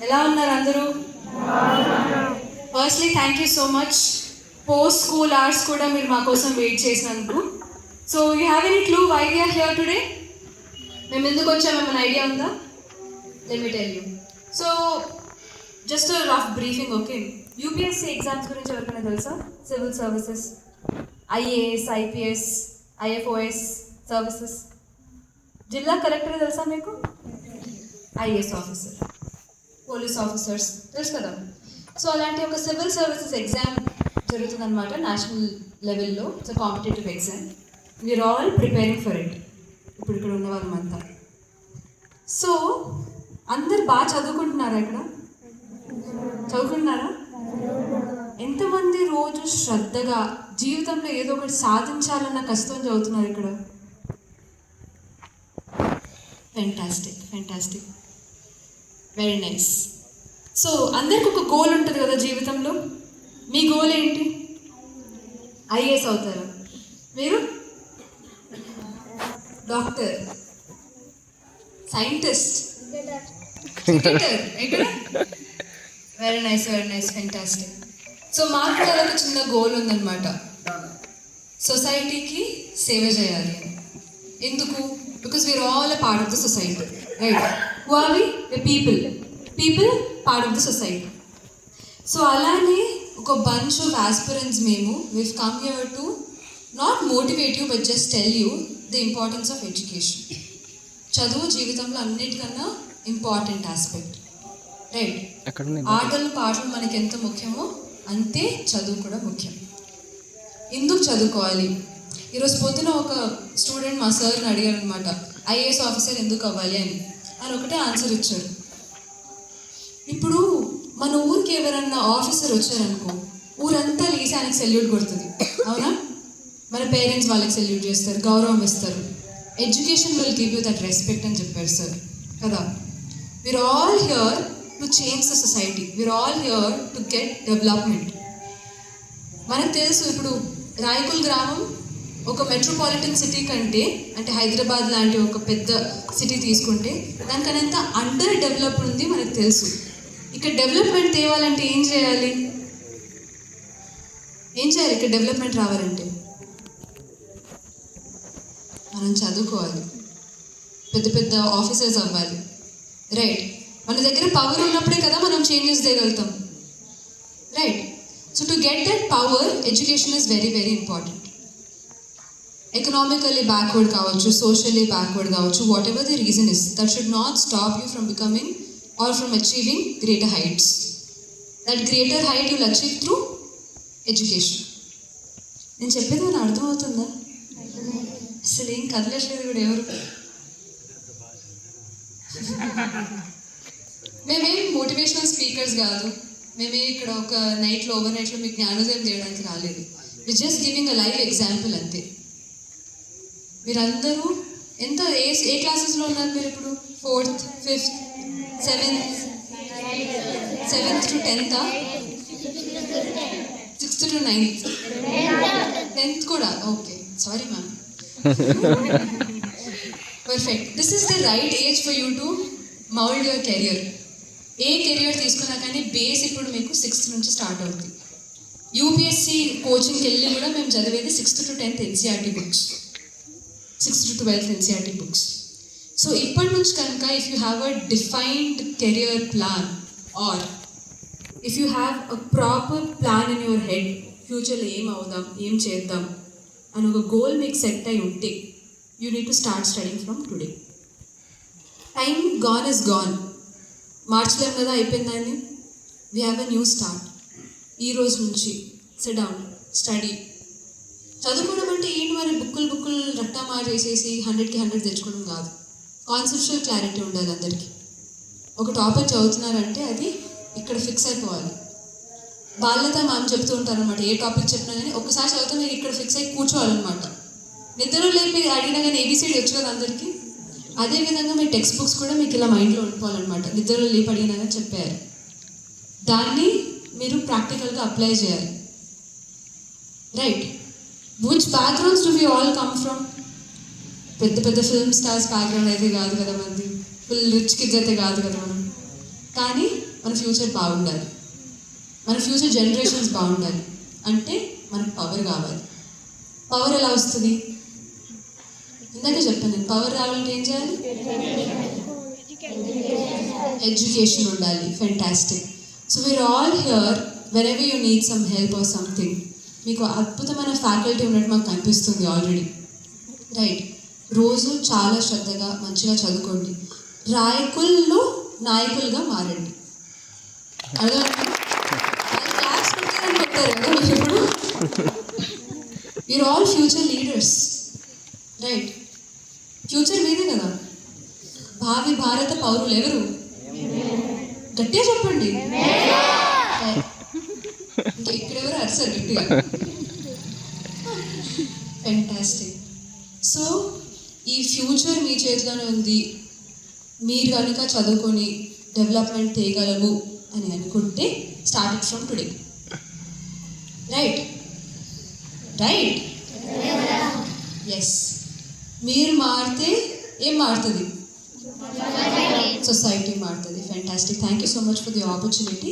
ఎలా ఉన్నారు అందరూ? Firstly thank you so much. Post school hours కూడా మీరు మా కోసం వెయిట్ చేసినందుకు. So you have any clue why we are here today? మేము ఎందుకు వచ్చాము, ఏమైనా ఐడియా ఉందా? Let me tell you. So just rough briefing, okay? UPSC exams గురించి ఎవరికైనా తెలుసా? Civil services, IAS, IPS, IFoS services. జిల్లా కలెక్టర్ తెలుసా మీకు? ఐఏఎస్ ఆఫీసర్, పోలీస్ ఆఫీసర్స్ తెలుసు కదా. సో అలాంటి ఒక సివిల్ సర్వీసెస్ ఎగ్జామ్ జరుగుతుందన్నమాట నేషనల్ లెవెల్లో. It's a competitive exam. We're all preparing for it. ఇప్పుడు ఇక్కడ ఉన్న వాళ్ళమంతా. సో అందరు బాగా చదువుకుంటున్నారా? ఇక్కడ చదువుకుంటున్నారా? ఎంతమంది రోజు శ్రద్ధగా జీవితంలో ఏదో ఒకటి సాధించాలన్న కష్టం చదువుతున్నారు ఇక్కడ? Fantastic, fantastic, very nice. So అందరికి ఒక గోల్ ఉంటుంది కదా జీవితంలో. మీ గోల్ ఏంటి? ఐఏఎస్ అవుతారా? మీరు doctor, scientist, cricketer. Very nice, very nice, fantastic. So మాకు కూడా ఒక చిన్న గోల్ ఉందన్నమాట, సొసైటీకి సేవ చేయాలి. ఎందుకు? Because we are all a part of the society, right? Who are we? People. People part of the society. So అలానే ఒక బంచ్ ఆఫ్ ఆస్పిరెంట్స్ మేము we've come here to not motivate you but just tell you the importance of education. చదువు జీవితంలో అన్నిటికన్నా important aspect, right? ఆటలు పాటలు మనకి ఎంత ముఖ్యమో అంతే చదువు కూడా ముఖ్యం. ఎందుకు చదువుకోవాలి? ఈరోజు పొద్దున ఒక స్టూడెంట్ మా సార్ని అడిగారు అనమాట, ఐఏఎస్ ఆఫీసర్ ఎందుకు అవ్వాలి అని. ఆయన ఒకటే ఆన్సర్ ఇచ్చాడు. ఇప్పుడు మన ఊరికి ఎవరన్నా ఆఫీసర్ వచ్చారనుకో, ఊరంతా లేచి ఆయనకి సెల్యూట్ కొడుతుంది, అవునా? మన పేరెంట్స్ వాళ్ళకి సెల్యూట్ చేస్తారు, గౌరవం ఇస్తారు. Education will give you that respect అని చెప్పారు సార్ కదా. We're all here to change the society. We're all here to get development. మనకు తెలుసు, ఇప్పుడు రాయకుల్ గ్రామం ఒక మెట్రోపాలిటన్ సిటీ కంటే, అంటే హైదరాబాద్ లాంటి ఒక పెద్ద సిటీ తీసుకుంటే దానికన్నా ఎంత అండర్ డెవలప్డ్ ఉంది మనకు తెలుసు. ఇక్కడ డెవలప్మెంట్ తేవాలంటే ఏం చేయాలి? ఏం చేయాలి ఇక్కడ డెవలప్మెంట్ రావాలంటే? మనం చదువుకోవాలి, పెద్ద పెద్ద ఆఫీసర్స్ అవ్వాలి, రైట్? మన దగ్గర పవర్ ఉన్నప్పుడే కదా మనం చేంజెస్ చేయగలుగుతాం, right? So to get that power, education is very very important. Economically backward కావచ్చు, సోషల్లీ బ్యాక్వర్డ్ కావచ్చు, what ever the reason is, that should not stop you from becoming or from achieving greater heights. That greater height you will achieve through education. నేను చెప్పేది મને అర్థమవుతుందా? అసలు ఏం కదలట్లేదు కూడా ఎవరు. మేమేం మోటివేషనల్ స్పీకర్స్ కాదు, మేమే ఇక్కడ ఒక నైట్లో ఓవర్ నైట్లో మీకు జ్ఞానోదయం చేయడానికి రాలేదు. We just giving a live example అంతే. మీరందరూ ఎంత ఏ క్లాసెస్లో ఉన్నారు మీరు ఇప్పుడు? 4th, 5th, 7th to 10th, 6th to 9th, 10th కూడా. Okay, sorry ma'am. Perfect. This is the right age for you to mould your career. A career తీసుకున్నా కానీ బేస్ ఇప్పుడు మీకు 6th నుంచి స్టార్ట్ అవుతుంది. యూపీఎస్సీ కోచింగ్కి వెళ్ళి కూడా మేము చదివేది 6th to 10th NCERT books, 6th to 12th NCERT books. So ఇప్పటి నుంచి కనుక if you have a defined career plan or if you have a proper plan in your head, ఫ్యూచర్లో ఏం అవుదాం, ఏం చేద్దాం అని ఒక గోల్ మీకు సెట్ అయి ఉంటే, you need to start studying from today. Time gone is gone. మార్చిలో కదా అయిపోయిందని. We have a new start. ఈ రోజు నుంచి సిట్ డౌన్, స్టడీ. చదువుకోవడం అంటే ఏంటి మరి? బుక్కులు రక్తామా చేసేసి 100కి 100 తెచ్చుకోవడం కాదు. కాన్సెప్చువల్ క్లారిటీ ఉండాలి అందరికీ. ఒక టాపిక్ చదువుతున్నారంటే అది ఇక్కడ ఫిక్స్ అయిపోవాలి. బాల్యత మ్యామ్ చెప్తూ ఉంటారనమాట, ఏ టాపిక్ చెప్పినా కానీ ఒకసారి చదివితే మీరు ఇక్కడ ఫిక్స్ అయ్యి కూర్చోవాలన్నమాట. నిద్రలో లేపి అడిగినా కానీ ఏబీసీడీ వచ్చు కదా అందరికీ. అదేవిధంగా మీ టెక్స్ట్ బుక్స్ కూడా మీకు ఇలా మైండ్లో ఉండిపోవాలన్నమాట. నిద్రలో లేపి అడిగినా కానీ చెప్పారు. దాన్ని మీరు ప్రాక్టికల్గా అప్లై చేయాలి, right? Which backgrounds do we all come from? పెద్ద పెద్ద ఫిల్మ్ స్టార్స్ బ్యాక్గ్రౌండ్ అయితే కాదు కదా మనది. ఫుల్ రిచ్ కిడ్స్ అయితే కాదు కదా మనం. కానీ మన ఫ్యూచర్ బాగుండాలి, మన ఫ్యూచర్ జనరేషన్స్ బాగుండాలి అంటే మనకు పవర్ కావాలి. పవర్ ఎలా వస్తుంది? ఇందాకే చెప్పాను నేను, పవర్ రావాలంటే ఏం చేయాలి? ఎడ్యుకేషన్ ఉండాలి. Fantastic. So we're all here whenever you need some help or something. మీకు అద్భుతమైన ఫ్యాకల్టీ ఉన్నట్టు మాకు కనిపిస్తుంది ఆల్రెడీ, రైట్? రోజు చాలా శ్రద్ధగా మంచిగా చదువుకోండి, రాయకుల్లో నాయకులుగా మారండి. అర్థమైంది? క్లాస్ పెట్టారని పెట్టారు కదా మీరు ఇప్పుడు. We're all future leaders, right? Future మీదే కదా. భావి భారత పౌరులు ఎవరు? గట్టిగా చెప్పండి. ఇంకా ఇక్కడెవరు అరిసారు గట్టిగా. ఫెంటాస్టిక్. సో ఈ ఫ్యూచర్ మీ చేతిలోనే ఉంది. మీరు కనుక చదువుకొని డెవలప్మెంట్ చేయగలము అని అనుకుంటే start it from today, right? Right? Yes. మీరు మారితే ఏం మారుతుంది? సొసైటీ మారుతుంది. Fantastic. Thank you so much for the opportunity.